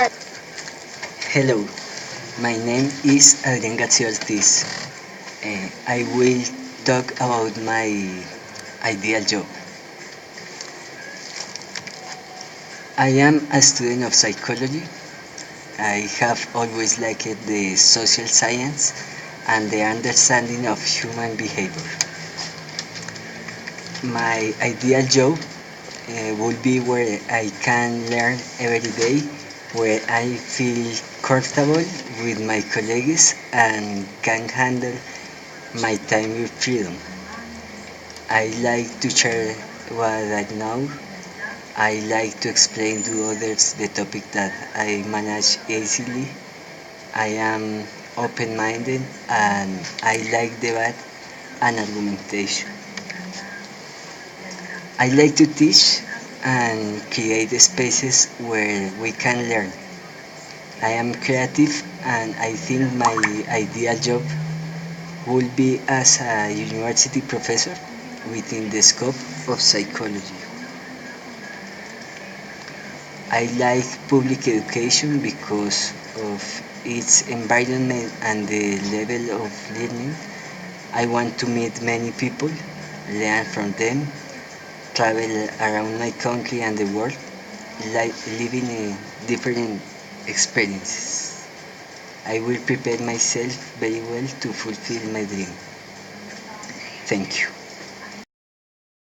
Hello, my name is Adrian Garcia Ortiz. I will talk about my ideal job. I am a student of psychology. I have always liked the social science and the understanding of human behavior. My ideal job would be where I can learn every day, where I feel comfortable with my colleagues and can handle my time with freedom. I like to share what I know. I like to explain to others the topic that I manage easily. I am open minded and I like debate and argumentation. I like to teach and create spaces where we can learn. I am creative and I think my ideal job would be as a university professor within the scope of psychology. I like public education because of its environment and the level of learning. I want to meet many people, learn from them, travel around my country and the world, living in different experiences. I will prepare myself very well to fulfill my dream. Thank you.